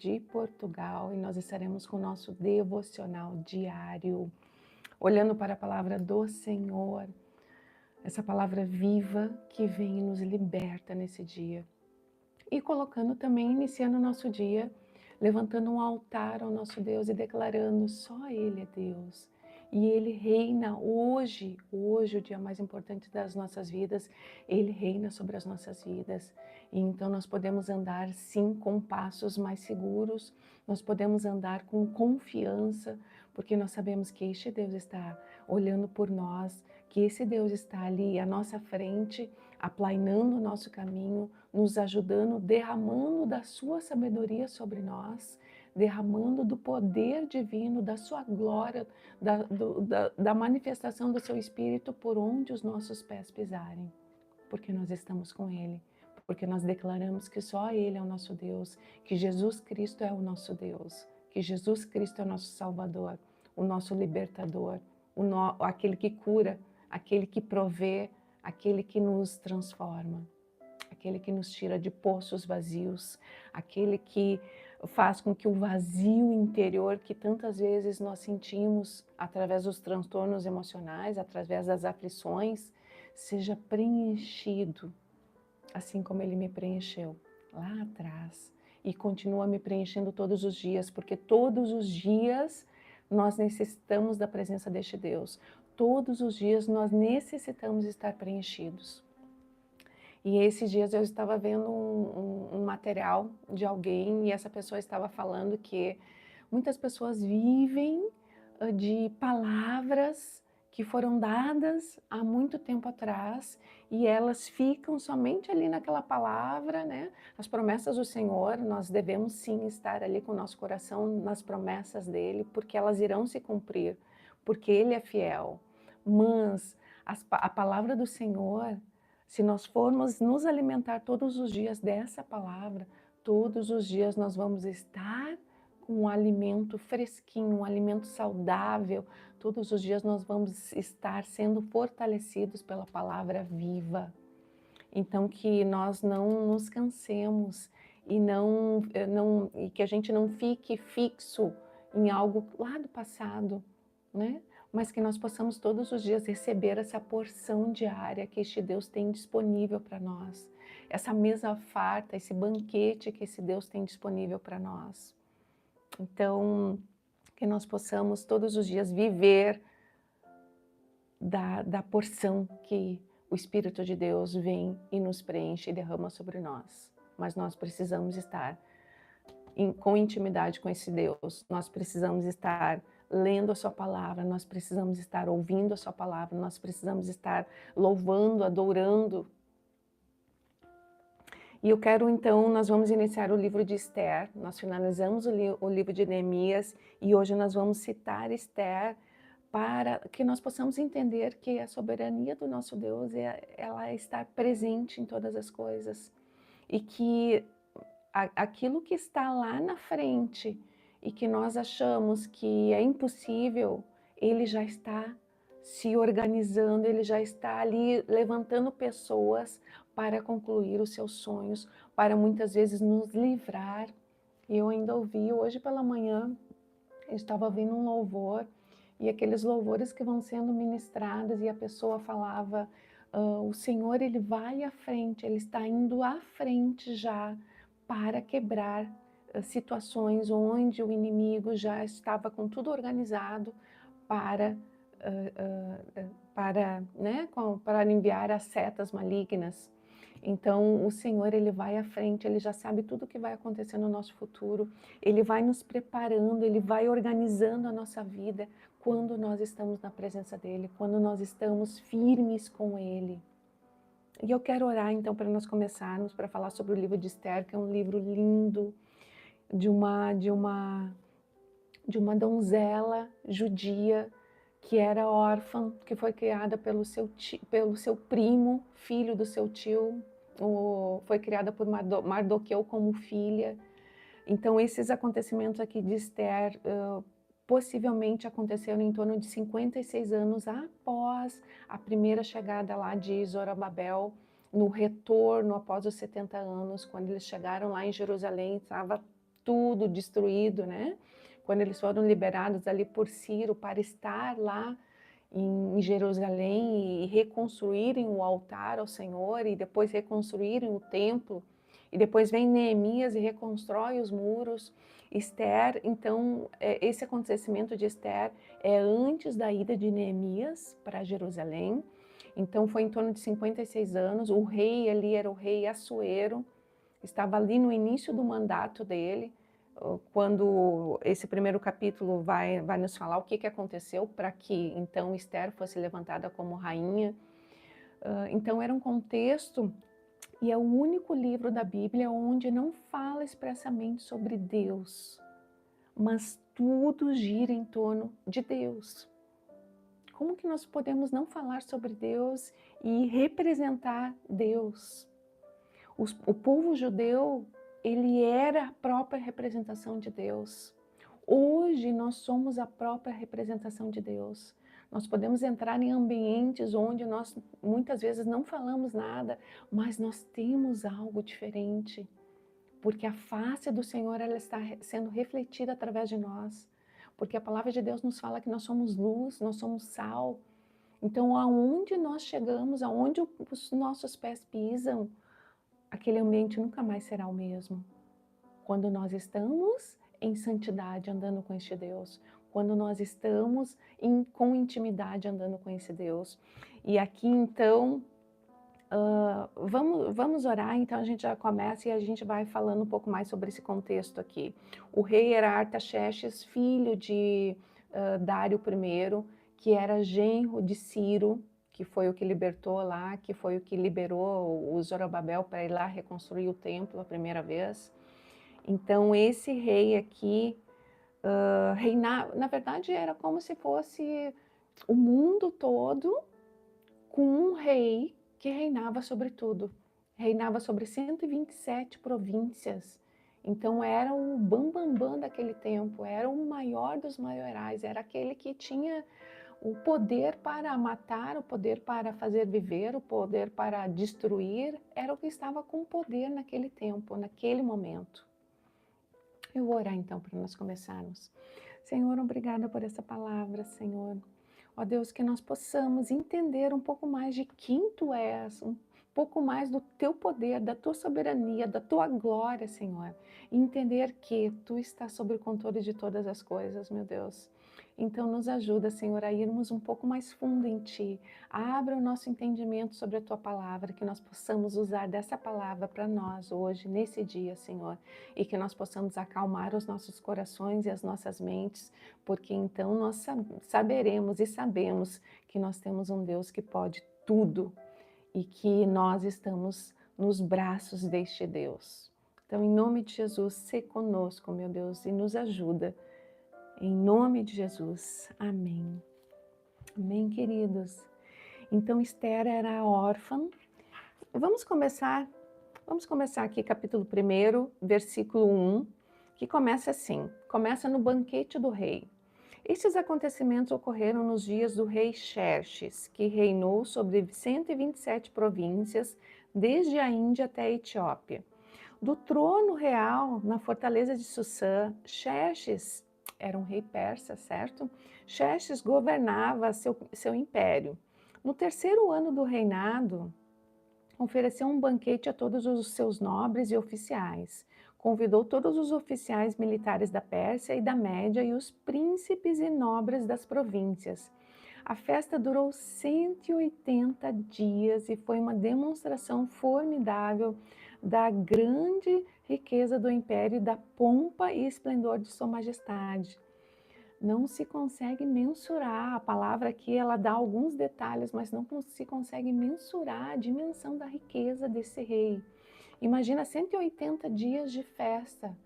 de Portugal e nós estaremos com o nosso devocional diário, olhando para a palavra do Senhor, essa palavra viva que vem e nos liberta nesse dia. E colocando também, iniciando o nosso dia, levantando um altar ao nosso Deus e declarando: só Ele é Deus. E Ele reina hoje, o dia mais importante das nossas vidas, Ele reina sobre as nossas vidas. E então nós podemos andar sim com passos mais seguros, nós podemos andar com confiança, porque nós sabemos que este Deus está olhando por nós, que esse Deus está ali à nossa frente, aplainando o nosso caminho, nos ajudando, derramando da sua sabedoria sobre nós, derramando do poder divino, da sua glória, da manifestação do seu Espírito por onde os nossos pés pisarem, porque nós estamos com Ele, porque nós declaramos que só Ele é o nosso Deus, que Jesus Cristo é o nosso Deus, que Jesus Cristo é o nosso Salvador, o nosso libertador, aquele que cura, aquele que provê, aquele que nos transforma, aquele que nos tira de poços vazios, aquele que faz com que o vazio interior que tantas vezes nós sentimos através dos transtornos emocionais, através das aflições, seja preenchido, assim como Ele me preencheu lá atrás e continua me preenchendo todos os dias, porque todos os dias nós necessitamos da presença deste Deus. Todos os dias nós necessitamos estar preenchidos. E esses dias eu estava vendo um material de alguém e essa pessoa estava falando que muitas pessoas vivem de palavras que foram dadas há muito tempo atrás e elas ficam somente ali naquela palavra, né? As promessas do Senhor, nós devemos sim estar ali com o nosso coração nas promessas dele, porque elas irão se cumprir, porque ele é fiel. Mas a palavra do Senhor, se nós formos nos alimentar todos os dias dessa palavra, todos os dias nós vamos estar com um alimento fresquinho, um alimento saudável. Todos os dias nós vamos estar sendo fortalecidos pela palavra viva. Então que nós não nos cansemos e e que a gente não fique fixo em algo lá do passado, né? Mas que nós possamos todos os dias receber essa porção diária que este Deus tem disponível para nós. Essa mesa farta, esse banquete que esse Deus tem disponível para nós. Então, que nós possamos todos os dias viver da porção que o Espírito de Deus vem e nos preenche e derrama sobre nós. Mas nós precisamos estar com intimidade com esse Deus, nós precisamos estar lendo a sua palavra, nós precisamos estar ouvindo a sua palavra, nós precisamos estar louvando, adorando. E eu quero então, nós vamos iniciar o livro de Esther, nós finalizamos o livro de Neemias e hoje nós vamos citar Esther para que nós possamos entender que a soberania do nosso Deus, ela está presente em todas as coisas e que aquilo que está lá na frente e que nós achamos que é impossível, ele já está se organizando, ele já está ali levantando pessoas para concluir os seus sonhos, para muitas vezes nos livrar. E eu ainda ouvi hoje pela manhã, eu estava ouvindo um louvor, e aqueles louvores que vão sendo ministrados, e a pessoa falava, o Senhor, Ele vai à frente, Ele está indo à frente já para quebrar situações onde o inimigo já estava com tudo organizado para, para enviar as setas malignas. Então, o Senhor, Ele vai à frente, Ele já sabe tudo o que vai acontecer no nosso futuro, Ele vai nos preparando, Ele vai organizando a nossa vida quando nós estamos na presença dEle, quando nós estamos firmes com Ele. E eu quero orar, então, para nós começarmos, para falar sobre o livro de Esther, que é um livro lindo, de uma donzela judia, que era órfã, que foi criada pelo seu primo, filho do seu tio, foi criada por Mardoqueu como filha. Então, esses acontecimentos aqui de Esther possivelmente aconteceram em torno de 56 anos após a primeira chegada lá de Zorobabel, no retorno após os 70 anos, quando eles chegaram lá em Jerusalém, estava tudo destruído, né? Quando eles foram liberados ali por Ciro para estar lá em Jerusalém e reconstruírem o altar ao Senhor e depois reconstruírem o templo, e depois vem Neemias e reconstrói os muros. Esther, então, esse acontecimento de Esther é antes da ida de Neemias para Jerusalém. Então foi em torno de 56 anos, o rei ali era o rei Assuero, estava ali no início do mandato dele, quando esse primeiro capítulo vai nos falar o que aconteceu para que então Esther fosse levantada como rainha. Então era um contexto, e é o único livro da Bíblia onde não fala expressamente sobre Deus, mas tudo gira em torno de Deus. Como que nós podemos não falar sobre Deus e representar Deus? O povo judeu, ele era a própria representação de Deus. Hoje nós somos a própria representação de Deus. Nós podemos entrar em ambientes onde nós muitas vezes não falamos nada, mas nós temos algo diferente, porque a face do Senhor ela está sendo refletida através de nós, porque a palavra de Deus nos fala que nós somos luz, nós somos sal. Então, aonde nós chegamos, aonde os nossos pés pisam, aquele ambiente nunca mais será o mesmo. Quando nós estamos em santidade andando com este Deus, quando nós estamos com intimidade andando com esse Deus. E aqui então, vamos orar, então a gente já começa e a gente vai falando um pouco mais sobre esse contexto aqui. O rei era Artaxerxes, filho de Dário I, que era genro de Ciro, que foi o que libertou lá, que foi o que liberou o Zorobabel para ir lá reconstruir o templo a primeira vez. Então esse rei aqui reinava, na verdade era como se fosse o mundo todo com um rei que reinava sobre tudo. Reinava sobre 127 províncias. Então era o bambambam daquele tempo, era o maior dos maiorais, era aquele que tinha o poder para matar, o poder para fazer viver, o poder para destruir, era o que estava com poder naquele tempo, naquele momento. Eu vou orar então para nós começarmos. Senhor, obrigada por essa palavra, Senhor. Ó Deus, que nós possamos entender um pouco mais de quem Tu és, um pouco mais do Teu poder, da Tua soberania, da Tua glória, Senhor. E entender que Tu estás sob o controle de todas as coisas, meu Deus. Então nos ajuda, Senhor, a irmos um pouco mais fundo em Ti. Abra o nosso entendimento sobre a Tua palavra, que nós possamos usar dessa palavra para nós hoje, nesse dia, Senhor. E que nós possamos acalmar os nossos corações e as nossas mentes, porque então nós saberemos e sabemos que nós temos um Deus que pode tudo e que nós estamos nos braços deste Deus. Então, em nome de Jesus, se conosco, meu Deus, e nos ajuda. Em nome de Jesus. Amém. Amém, queridos. Então, Esther era órfã. Vamos começar aqui, capítulo 1, versículo 1, que começa assim, começa no banquete do rei. Estes acontecimentos ocorreram nos dias do rei Xerxes, que reinou sobre 127 províncias, desde a Índia até a Etiópia. Do trono real, na fortaleza de Sussã, Xerxes era um rei persa, certo? Xerxes governava seu império. No terceiro ano do reinado, ofereceu um banquete a todos os seus nobres e oficiais. Convidou todos os oficiais militares da Pérsia e da Média e os príncipes e nobres das províncias. A festa durou 180 dias e foi uma demonstração formidável da grande riqueza do império e da pompa e esplendor de sua majestade. Não se consegue mensurar, a palavra aqui ela dá alguns detalhes, mas não se consegue mensurar a dimensão da riqueza desse rei. Imagina 180 dias de festa,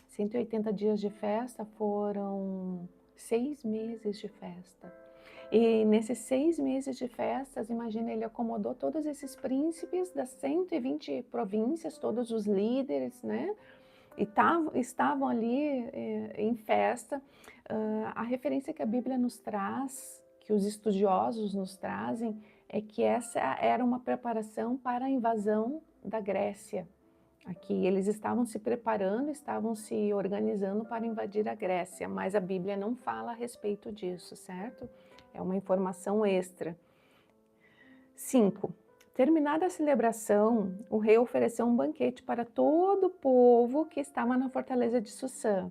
180 dias de festa foram 6 meses de festa. E nesses 6 meses de festas, imagina, ele acomodou todos esses príncipes das 120 províncias, todos os líderes, né? E estavam ali em festa. A referência que a Bíblia nos traz, que os estudiosos nos trazem, é que essa era uma preparação para a invasão da Grécia. Aqui eles estavam se preparando, estavam se organizando para invadir a Grécia, mas a Bíblia não fala a respeito disso, certo? É uma informação extra. 5. Terminada a celebração, o rei ofereceu um banquete para todo o povo que estava na fortaleza de Sussã,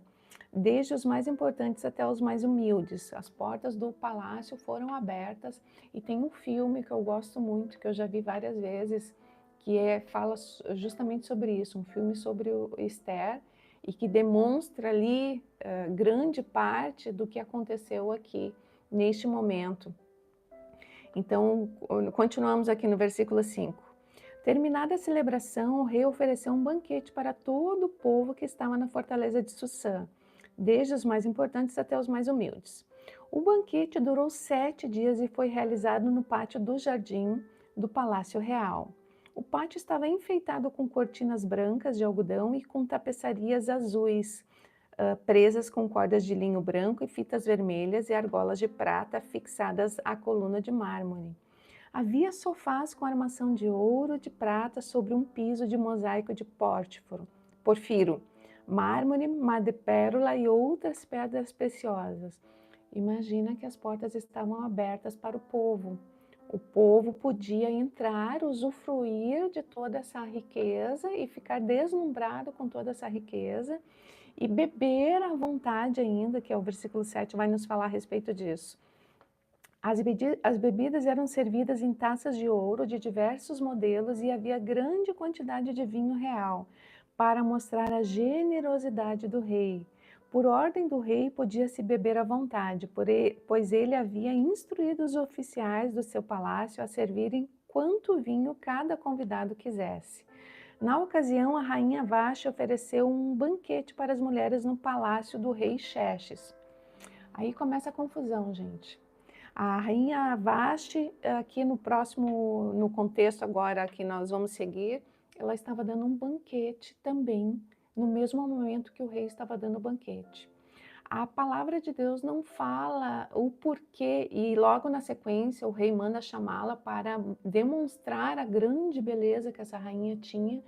desde os mais importantes até os mais humildes. As portas do palácio foram abertas e tem um filme que eu gosto muito, que eu já vi várias vezes, que fala justamente sobre isso, um filme sobre o Esther e que demonstra ali grande parte do que aconteceu aqui neste momento. Então, continuamos aqui no versículo 5. Terminada a celebração, o rei ofereceu um banquete para todo o povo que estava na fortaleza de Sussã, desde os mais importantes até os mais humildes. O banquete durou 7 dias e foi realizado no pátio do jardim do Palácio Real. O pátio estava enfeitado com cortinas brancas de algodão e com tapeçarias azuis, presas com cordas de linho branco e fitas vermelhas e argolas de prata fixadas à coluna de mármore. Havia sofás com armação de ouro e de prata sobre um piso de mosaico de porfiro, mármore, madrepérola e outras pedras preciosas. Imagina que as portas estavam abertas para o povo. O povo podia entrar, usufruir de toda essa riqueza e ficar deslumbrado com toda essa riqueza e beber à vontade ainda, que é o versículo 7 vai nos falar a respeito disso. As bebidas eram servidas em taças de ouro de diversos modelos e havia grande quantidade de vinho real, para mostrar a generosidade do rei. Por ordem do rei, podia-se beber à vontade, pois ele havia instruído os oficiais do seu palácio a servirem quanto vinho cada convidado quisesse. Na ocasião, a rainha Vashti ofereceu um banquete para as mulheres no palácio do rei Xerxes. Aí começa a confusão, gente. A rainha Vashti, aqui no contexto agora que nós vamos seguir, ela estava dando um banquete também, no mesmo momento que o rei estava dando o banquete. A palavra de Deus não fala o porquê, e logo na sequência o rei manda chamá-la para demonstrar a grande beleza que essa rainha tinha.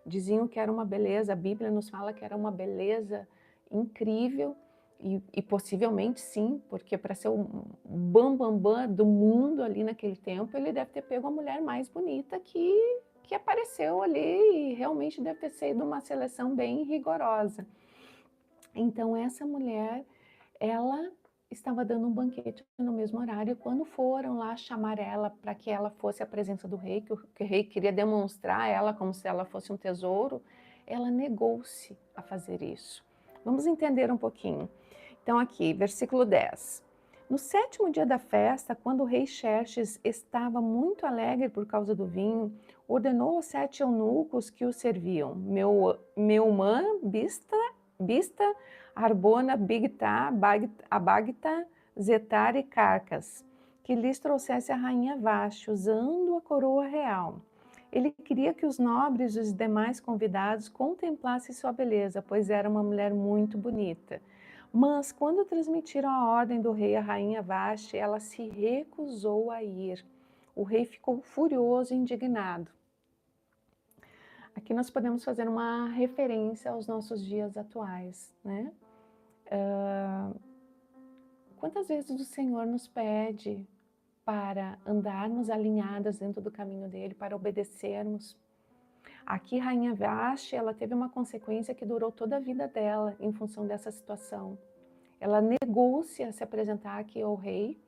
Diziam que era uma beleza, a Bíblia nos fala que era uma beleza incrível, e possivelmente sim, porque para ser o bam do mundo ali naquele tempo, ele deve ter pego a mulher mais bonita que apareceu ali, e realmente deve ter sido uma seleção bem rigorosa. Então essa mulher, ela estava dando um banquete no mesmo horário. Quando foram lá chamar ela para que ela fosse à presença do rei, que o rei queria demonstrar ela como se ela fosse um tesouro, ela negou-se a fazer isso. Vamos entender um pouquinho. Então aqui, versículo 10. No 7º dia da festa, quando o rei Xerxes estava muito alegre por causa do vinho, ordenou aos 7 eunucos que o serviam, Meumã, Bista, Arbona, Bigtá, Abagtá, Zetar e Carcas, que lhes trouxesse a rainha Vashti, usando a coroa real. Ele queria que os nobres e os demais convidados contemplassem sua beleza, pois era uma mulher muito bonita. Mas quando transmitiram a ordem do rei à rainha Vashti, ela se recusou a ir. O rei ficou furioso e indignado. Aqui nós podemos fazer uma referência aos nossos dias atuais, né? Quantas vezes o Senhor nos pede para andarmos alinhadas dentro do caminho dele, para obedecermos? Aqui, Rainha Vashti, ela teve uma consequência que durou toda a vida dela em função dessa situação. Ela negou-se a se apresentar aqui ao rei.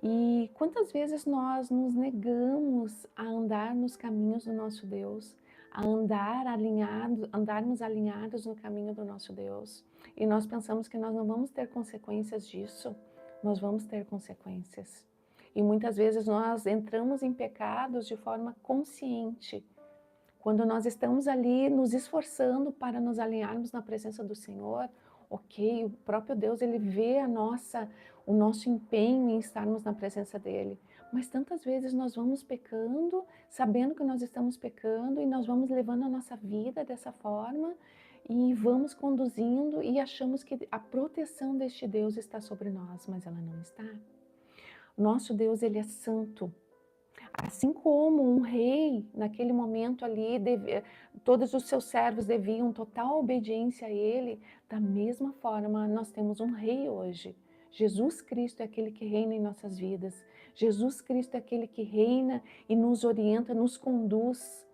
E quantas vezes nós nos negamos a andar nos caminhos do nosso Deus, a andarmos alinhados no caminho do nosso Deus, e nós pensamos que nós não vamos ter consequências disso. Nós vamos ter consequências. E muitas vezes nós entramos em pecados de forma consciente, quando nós estamos ali nos esforçando para nos alinharmos na presença do Senhor. Ok, o próprio Deus, ele vê o nosso empenho em estarmos na presença dele. Mas tantas vezes nós vamos pecando, sabendo que nós estamos pecando, e nós vamos levando a nossa vida dessa forma, e vamos conduzindo e achamos que a proteção deste Deus está sobre nós, mas ela não está. O nosso Deus, ele é santo. Assim como um rei, naquele momento ali, todos os seus servos deviam total obediência a ele, da mesma forma nós temos um rei hoje. Jesus Cristo é aquele que reina em nossas vidas. Jesus Cristo é aquele que reina e nos orienta, nos conduz.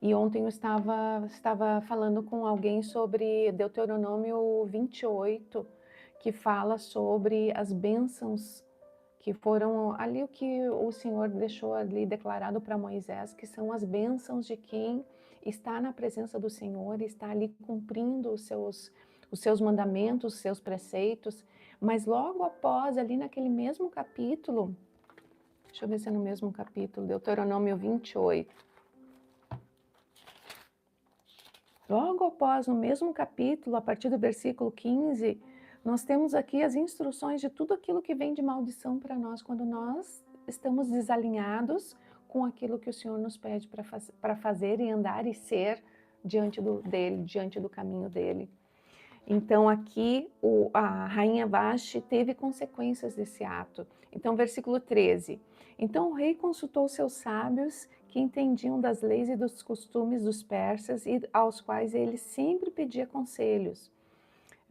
E ontem eu estava falando com alguém sobre Deuteronômio 28, que fala sobre as bênçãos que foram ali o que o Senhor deixou ali declarado para Moisés, que são as bênçãos de quem está na presença do Senhor, está ali cumprindo os seus mandamentos, os seus preceitos. Mas logo após, ali naquele mesmo capítulo, deixa eu ver se é no mesmo capítulo, Deuteronômio 28. Logo após, no mesmo capítulo, a partir do versículo 15, nós temos aqui as instruções de tudo aquilo que vem de maldição para nós quando nós estamos desalinhados com aquilo que o Senhor nos pede para fazer e andar e ser diante dele, diante do caminho dele. Então aqui a rainha Vashti teve consequências desse ato. Então versículo 13. Então o rei consultou seus sábios que entendiam das leis e dos costumes dos persas e aos quais ele sempre pedia conselhos.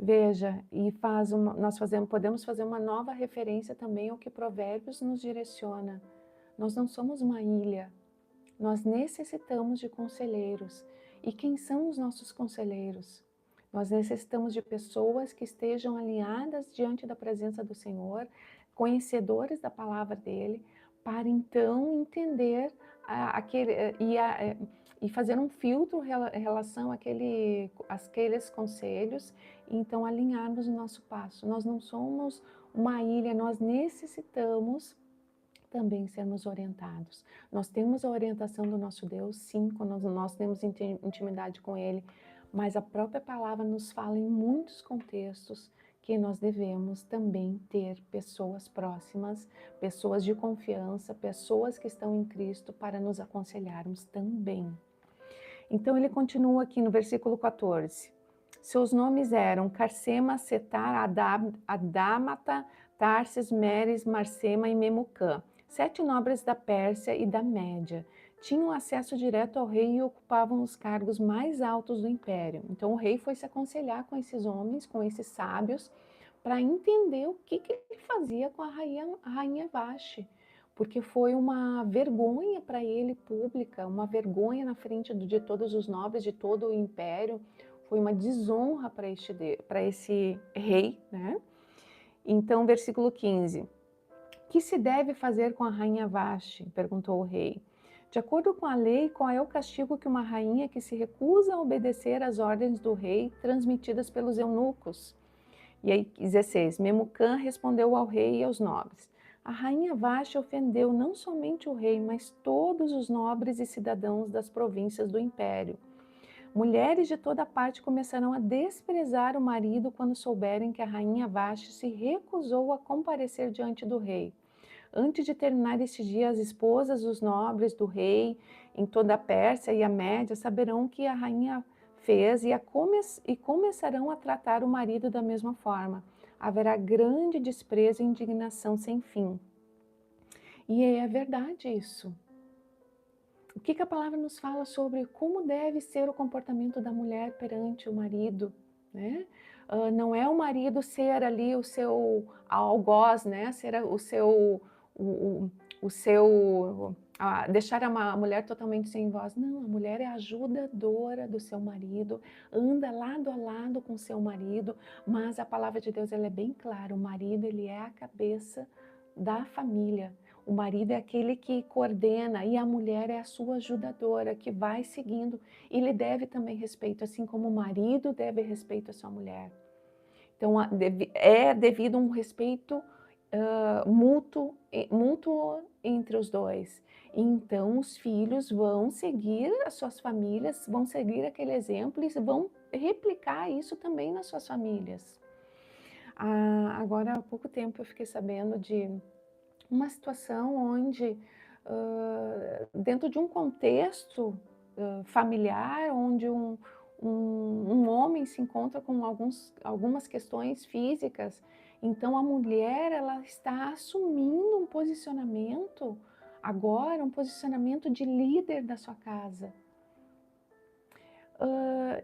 Veja, e podemos fazer uma nova referência também ao que Provérbios nos direciona. Nós não somos uma ilha, nós necessitamos de conselheiros. E quem são os nossos conselheiros? Nós necessitamos de pessoas que estejam alinhadas diante da presença do Senhor, conhecedores da palavra dele, para então entender e fazer um filtro em relação àqueles conselhos e então alinharmos o nosso passo. Nós não somos uma ilha, nós necessitamos também sermos orientados. Nós temos a orientação do nosso Deus, sim, quando nós temos intimidade com Ele, mas a própria palavra nos fala em muitos contextos que nós devemos também ter pessoas próximas, pessoas de confiança, pessoas que estão em Cristo para nos aconselharmos também. Então ele continua aqui no versículo 14. Seus nomes eram Carsema, Setar, Adamata, Tarses, Meres, Marsema e Memucã, 7 nobres da Pérsia e da Média. Tinham acesso direto ao rei e ocupavam os cargos mais altos do império. Então o rei foi se aconselhar com esses homens, com esses sábios, para entender o que ele fazia com a rainha Vashti, porque foi uma vergonha para ele pública, uma vergonha na frente de todos os nobres, de todo o império, foi uma desonra para esse rei, né? Então, versículo 15. Que se deve fazer com a rainha Vashti? Perguntou o rei. De acordo com a lei, qual é o castigo que uma rainha que se recusa a obedecer às ordens do rei transmitidas pelos eunucos? E aí, 16. Memucã respondeu ao rei e aos nobres. A rainha Vashti ofendeu não somente o rei, mas todos os nobres e cidadãos das províncias do império. Mulheres de toda parte começarão a desprezar o marido quando souberem que a rainha Vashti se recusou a comparecer diante do rei. Antes de terminar este dia, as esposas dos nobres do rei em toda a Pérsia e a Média saberão que a rainha fez e começarão a tratar o marido da mesma forma. Haverá grande desprezo e indignação sem fim. E é verdade isso. O que a palavra nos fala sobre como deve ser o comportamento da mulher perante o marido, né? Não é o marido ser ali o seu algoz, né? Ser o seu deixar a mulher totalmente sem voz. Não, a mulher é ajudadora do seu marido, anda lado a lado com o seu marido, mas a palavra de Deus ela é bem clara, o marido ele é a cabeça da família. O marido é aquele que coordena e a mulher é a sua ajudadora, que vai seguindo. E ele deve também respeito, assim como o marido deve respeito à sua mulher. Então, é devido a um respeito mútuo entre os dois. Então, os filhos vão seguir as suas famílias, vão seguir aquele exemplo e vão replicar isso também nas suas famílias. Agora, há pouco tempo, eu fiquei sabendo de uma situação onde, dentro de um contexto familiar, onde um homem se encontra com algumas questões físicas Então a mulher, ela está assumindo um posicionamento agora, um posicionamento de líder da sua casa.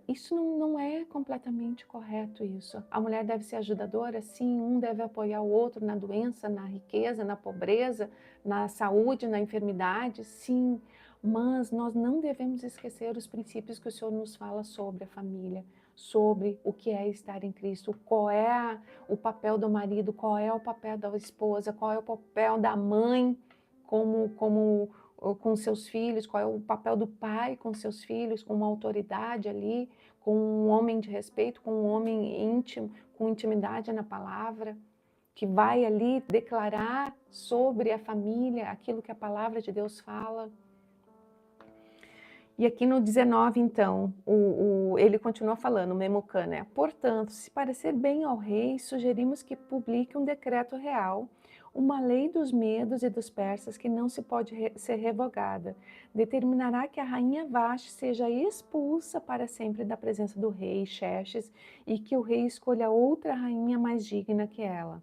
Isso não é completamente correto isso. A mulher deve ser ajudadora? Sim, um deve apoiar o outro na doença, na riqueza, na pobreza, na saúde, na enfermidade, sim. Mas nós não devemos esquecer os princípios que o Senhor nos fala sobre a família, sobre o que é estar em Cristo, qual é o papel do marido, qual é o papel da esposa, qual é o papel da mãe como com seus filhos, qual é o papel do pai com seus filhos, com uma autoridade ali, com um homem de respeito, com um homem íntimo, com intimidade na palavra, que vai ali declarar sobre a família aquilo que a palavra de Deus fala. E aqui no 19, então, ele continua falando, o Memucã, né? Portanto, se parecer bem ao rei, sugerimos que publique um decreto real, uma lei dos medos e dos persas que não se pode ser revogada. Determinará que a rainha Vashti seja expulsa para sempre da presença do rei Xerxes e que o rei escolha outra rainha mais digna que ela.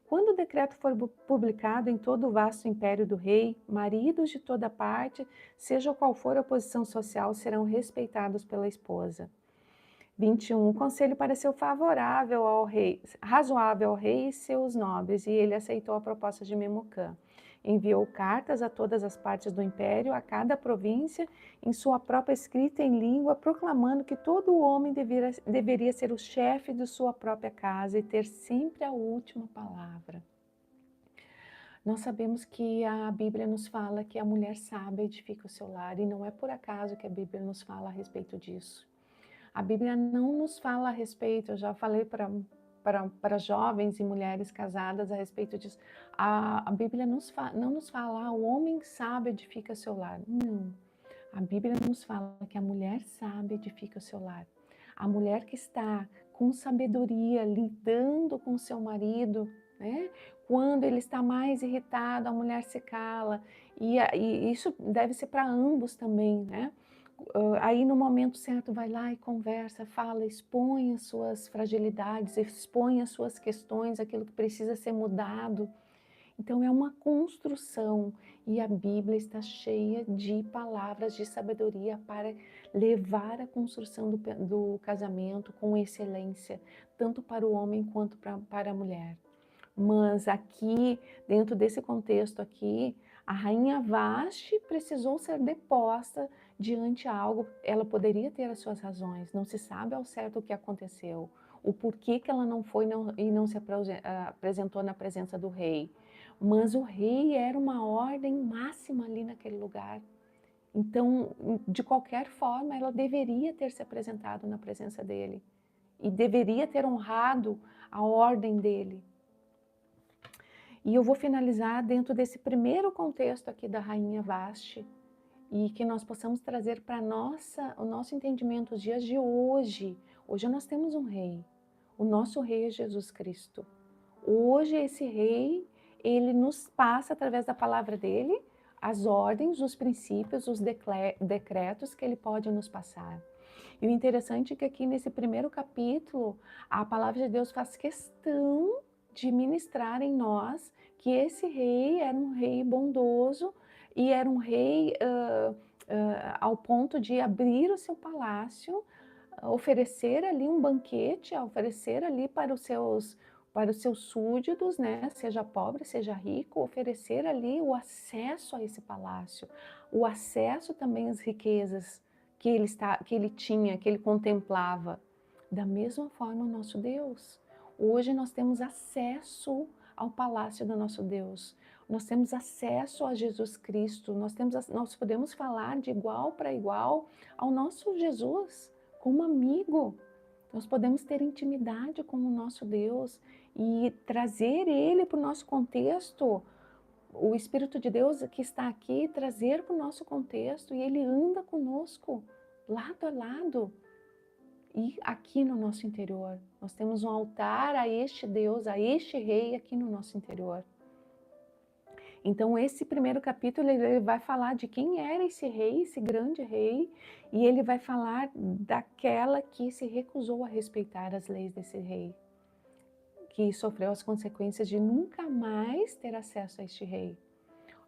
Quando o decreto for publicado em todo o vasto império do rei, maridos de toda parte, seja qual for a posição social, serão respeitados pela esposa. 21. O conselho pareceu favorável ao rei, razoável ao rei e seus nobres, e ele aceitou a proposta de Memucã. Enviou cartas a todas as partes do império, a cada província, em sua própria escrita em língua, proclamando que todo homem deveria ser o chefe de sua própria casa e ter sempre a última palavra. Nós sabemos que a Bíblia nos fala que a mulher sábia edifica o seu lar, e não é por acaso que a Bíblia nos fala a respeito disso. A Bíblia não nos fala a respeito, eu já falei para jovens e mulheres casadas a respeito disso. A Bíblia não nos fala, o homem sábio edifica seu lar. Não. A Bíblia nos fala que a mulher sábia edifica o seu lar. A mulher que está com sabedoria lidando com seu marido, né? Quando ele está mais irritado, a mulher se cala. E isso deve ser para ambos também, né? Aí no momento certo vai lá e conversa, fala, expõe as suas fragilidades, expõe as suas questões, aquilo que precisa ser mudado. Então é uma construção e a Bíblia está cheia de palavras de sabedoria para levar a construção do casamento com excelência, tanto para o homem quanto para a mulher. Mas aqui, dentro desse contexto aqui, a rainha Vashti precisou ser deposta diante a algo, ela poderia ter as suas razões, não se sabe ao certo o que aconteceu, o porquê que ela não foi e não se apresentou na presença do rei. Mas o rei era uma ordem máxima ali naquele lugar. Então, de qualquer forma, ela deveria ter se apresentado na presença dele e deveria ter honrado a ordem dele. E eu vou finalizar dentro desse primeiro contexto aqui da rainha Vashti e que nós possamos trazer para o nosso entendimento os dias de hoje. Hoje nós temos um rei, o nosso rei é Jesus Cristo. Hoje esse rei, ele nos passa através da palavra dele as ordens, os princípios, os decretos que ele pode nos passar. E o interessante é que aqui nesse primeiro capítulo, a palavra de Deus faz questão de ministrar em nós que esse rei era um rei bondoso e era um rei ao ponto de abrir o seu palácio, oferecer ali um banquete, oferecer ali para os seus súditos, né? Seja pobre, seja rico, oferecer ali o acesso a esse palácio, o acesso também às riquezas que ele tinha, que ele contemplava. Da mesma forma, o nosso Deus. Hoje nós temos acesso ao palácio do nosso Deus. Nós temos acesso a Jesus Cristo. Nós podemos falar de igual para igual ao nosso Jesus, como amigo. Nós podemos ter intimidade com o nosso Deus e trazer Ele para o nosso contexto. O Espírito de Deus que está aqui, trazer para o nosso contexto e Ele anda conosco, lado a lado. E aqui no nosso interior, nós temos um altar a este Deus, a este Rei aqui no nosso interior. Então esse primeiro capítulo ele vai falar de quem era esse rei, esse grande rei, e ele vai falar daquela que se recusou a respeitar as leis desse rei. que sofreu as consequências de nunca mais ter acesso a este rei.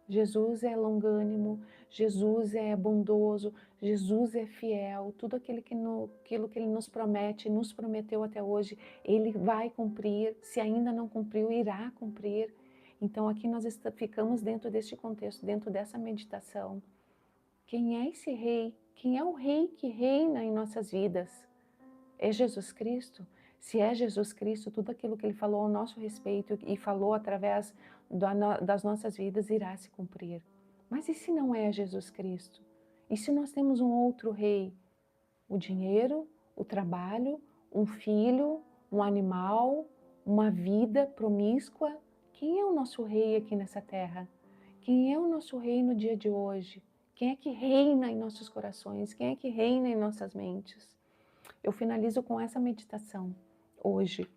Jesus é longânimo, Jesus é bondoso, Jesus é fiel, tudo aquilo que Ele nos promete, nos prometeu até hoje, Ele vai cumprir, se ainda não cumpriu, irá cumprir. Então aqui nós ficamos dentro deste contexto, dentro dessa meditação. Quem é esse rei? Quem é o rei que reina em nossas vidas? É Jesus Cristo? Se é Jesus Cristo, tudo aquilo que Ele falou ao nosso respeito e falou através das nossas vidas irá se cumprir. Mas e se não é Jesus Cristo? E se nós temos um outro rei? O dinheiro, o trabalho, um filho, um animal, uma vida promíscua? Quem é o nosso rei aqui nessa terra? Quem é o nosso rei no dia de hoje? Quem é que reina em nossos corações? Quem é que reina em nossas mentes? Eu finalizo com essa meditação hoje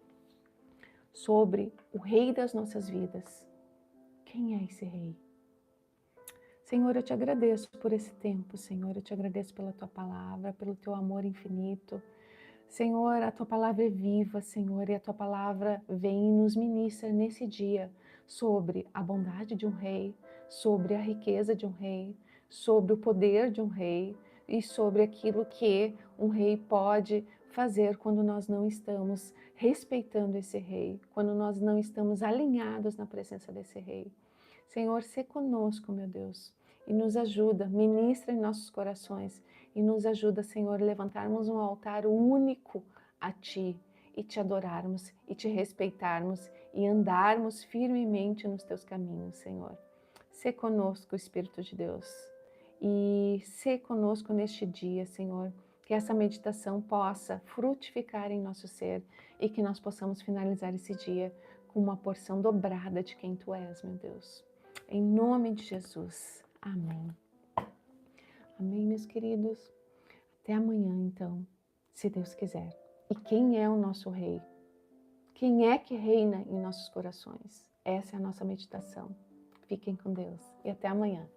sobre o rei das nossas vidas. Quem é esse rei? Senhor, eu te agradeço por esse tempo, Senhor, eu te agradeço pela tua palavra, pelo teu amor infinito. Senhor, a tua palavra é viva, Senhor, e a tua palavra vem e nos ministra nesse dia sobre a bondade de um rei, sobre a riqueza de um rei, sobre o poder de um rei e sobre aquilo que um rei pode fazer quando nós não estamos respeitando esse rei, quando nós não estamos alinhados na presença desse rei. Senhor, se conosco, meu Deus, e nos ajuda, ministra em nossos corações e nos ajuda, Senhor, a levantarmos um altar único a Ti e Te adorarmos e Te respeitarmos e andarmos firmemente nos Teus caminhos, Senhor. Se conosco, Espírito de Deus, e se conosco neste dia, Senhor, que essa meditação possa frutificar em nosso ser e que nós possamos finalizar esse dia com uma porção dobrada de quem Tu és, meu Deus. Em nome de Jesus. Amém. Amém, meus queridos. Até amanhã, então, se Deus quiser. E quem é o nosso rei? Quem é que reina em nossos corações? Essa é a nossa meditação. Fiquem com Deus e até amanhã.